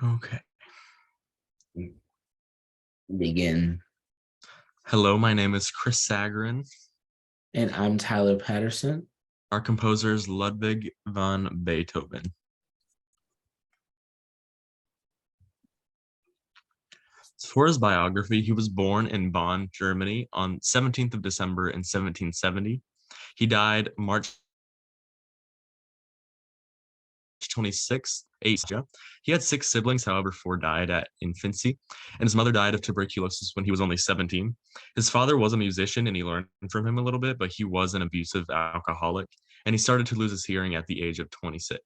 Okay. Begin. Hello, my name is Chris Sagarin. And I'm Tyler Patterson. Our composer is Ludwig van Beethoven. For his biography, he was born in Bonn, Germany on 17th of December in 1770. He died March 26th, Asia. He had 6 siblings, however, 4 died at infancy, and his mother died of tuberculosis when he was only 17. His father was a musician, and he learned from him a little bit, but he was an abusive alcoholic, and he started to lose his hearing at the age of 26.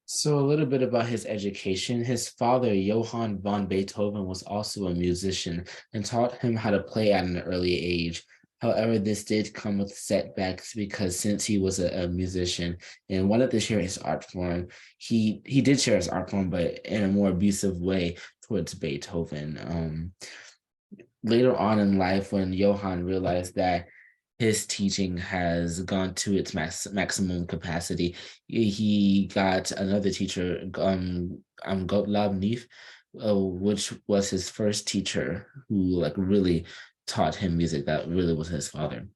So a little bit about his education. His father, Johann von Beethoven, was also a musician and taught him how to play at an early age. However, this did come with setbacks because since he was a musician and wanted to share his art form, he did share his art form, but in a more abusive way towards Beethoven. Later on in life, when Johann realized that his teaching has gone to its maximum capacity, he got another teacher, Gottlob Neef, which was his first teacher who really taught him music. That really was his father.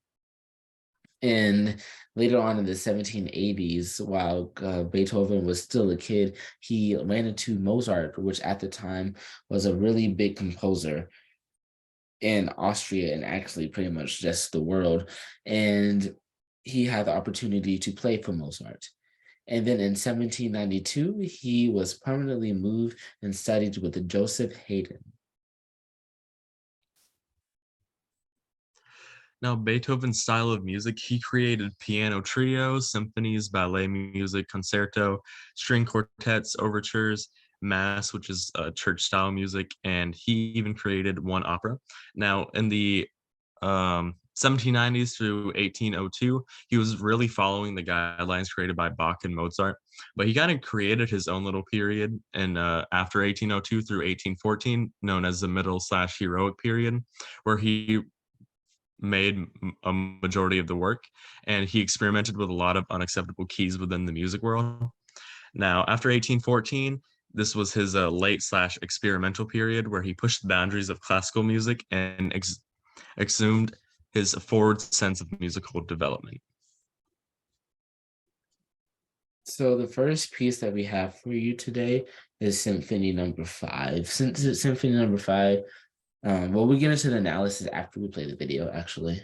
And later on in the 1780s, while Beethoven was still a kid, he ran into Mozart, which at the time was a really big composer in Austria and actually pretty much just the world. And he had the opportunity to play for Mozart. And then in 1792, he was permanently moved and studied with Joseph Haydn. Now, Beethoven's style of music, he created piano trios, symphonies, ballet music, concerto, string quartets, overtures, mass, which is church-style music, and he even created one opera. Now, in the 1790s through 1802, he was really following the guidelines created by Bach and Mozart, but he kind of created his own little period, and after 1802 through 1814, known as the middle/heroic period, where he made a majority of the work, and he experimented with a lot of unacceptable keys within the music world. Now, after 1814, this was his late/experimental period where he pushed the boundaries of classical music and exhumed his forward sense of musical development. So the first piece that we have for you today is Symphony Number 5. Since it's Symphony Number 5, well, we get into the analysis after we play the video, actually.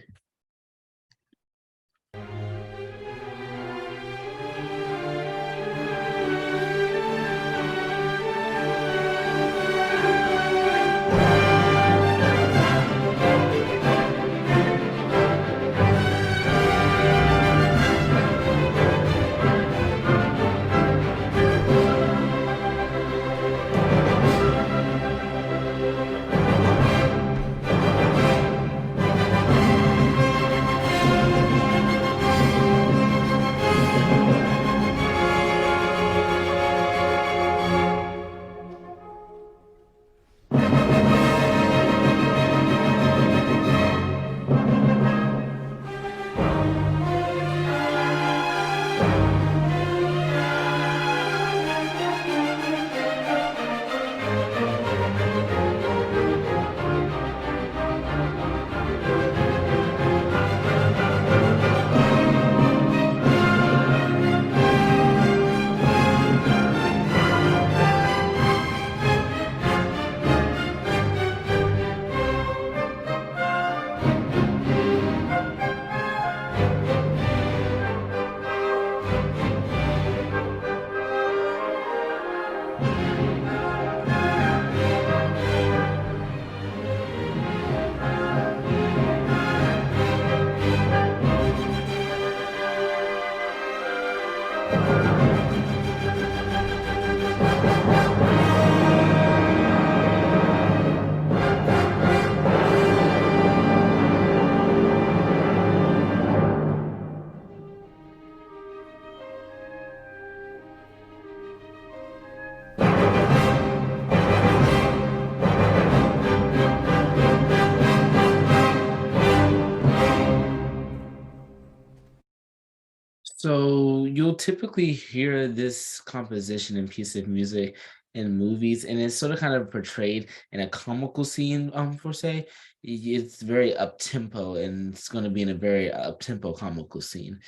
So you'll typically hear this composition and piece of music in movies, and it's sort of kind of portrayed in a comical scene, per se. It's very up tempo, and it's going to be in a very up tempo comical scene.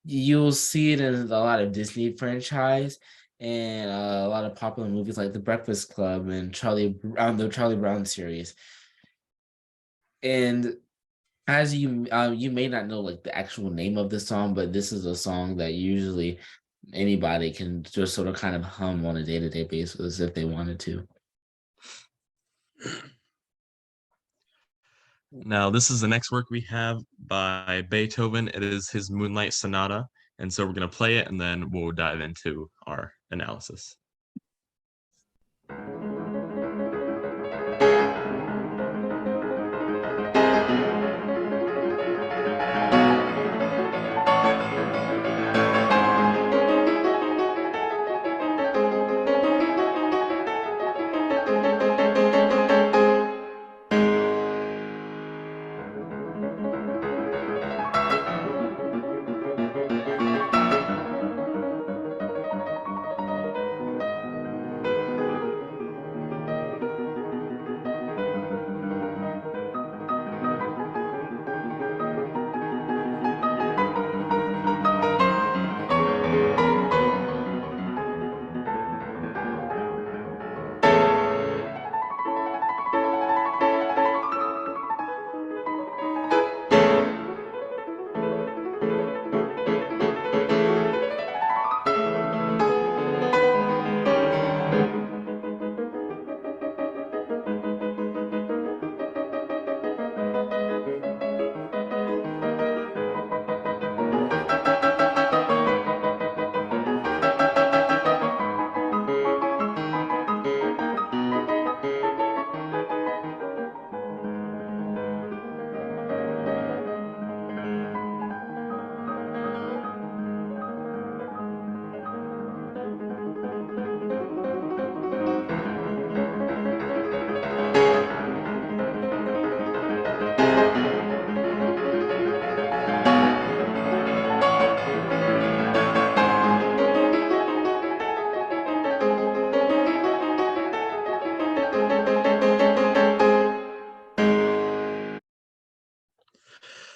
You'll see it in a lot of Disney franchise and a lot of popular movies like The Breakfast Club and the Charlie Brown series. And as you may not know like the actual name of the song, but this is a song that usually anybody can just sort of kind of hum on a day-to-day basis if they wanted to. Now, this is the next work we have by Beethoven. It is his Moonlight Sonata. And so we're going to play it and then we'll dive into our analysis.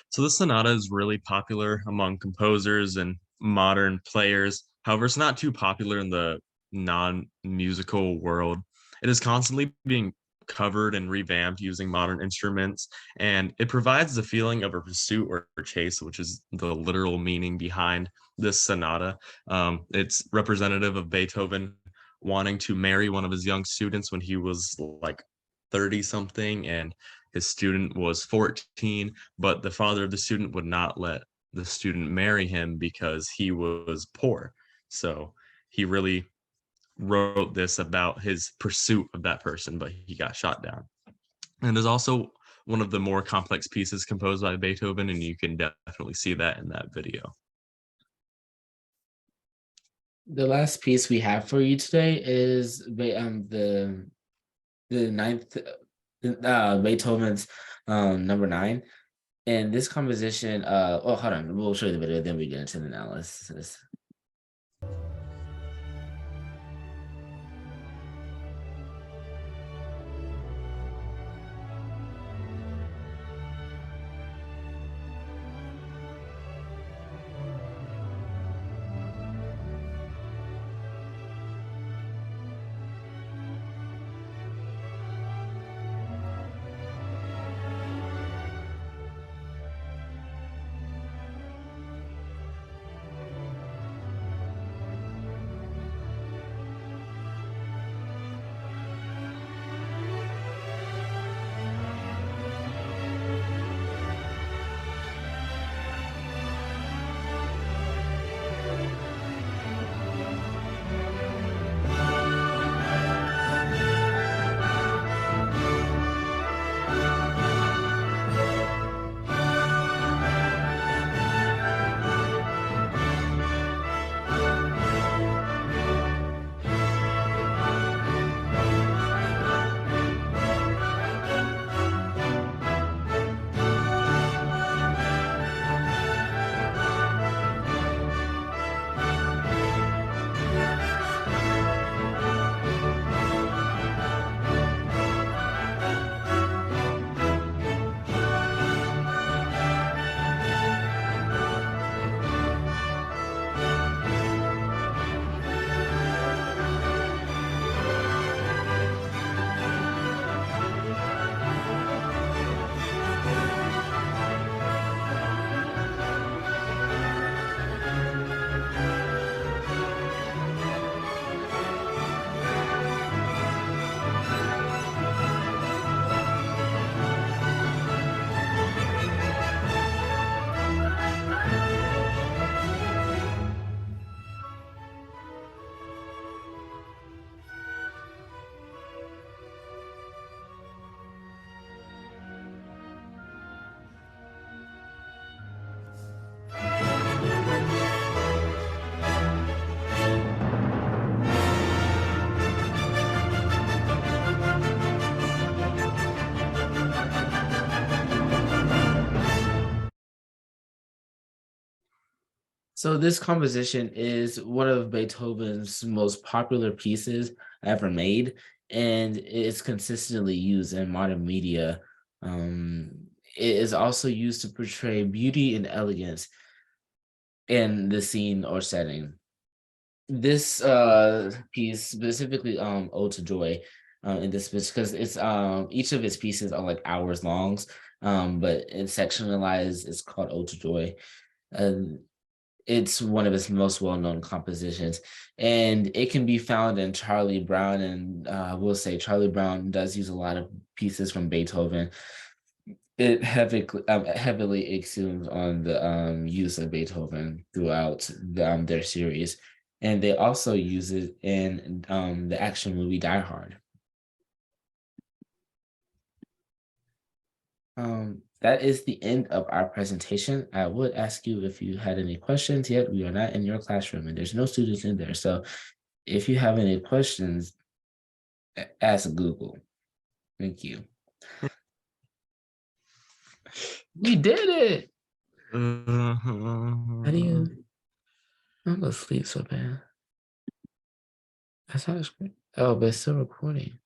So this sonata is really popular among composers and modern players. However, it's not too popular in the non-musical world. It is constantly being covered and revamped using modern instruments, and it provides the feeling of a pursuit or chase, which is the literal meaning behind this sonata. It's representative of Beethoven wanting to marry one of his young students when he was like 30 something, and his student was 14, but the father of the student would not let the student marry him because he was poor. So he really wrote this about his pursuit of that person, but he got shot down. And there's also one of the more complex pieces composed by Beethoven, and you can definitely see that in that video. The last piece we have for you today is the ninth Beethoven's number nine. And this composition, oh, hold on, we'll show you the video, then we get into the analysis. So this composition is one of Beethoven's most popular pieces ever made, and it's consistently used in modern media. It is also used to portray beauty and elegance in the scene or setting. This piece specifically, Ode to Joy, in this because it's each of its pieces are like hours longs, but it's sectionalized. It's called Ode to Joy. And it's one of his most well-known compositions, and it can be found in Charlie Brown, and, I will say Charlie Brown does use a lot of pieces from Beethoven. It heavily exhumes on the, use of Beethoven throughout their series, and they also use it in, the action movie Die Hard. That is the end of our presentation. I would ask you if you had any questions, yet we are not in your classroom and there's no students in there. So if you have any questions, ask Google. Thank you. We did it. How do Uh, you? I'm gonna sleep so bad. That's not a screen. Oh, but it's still recording.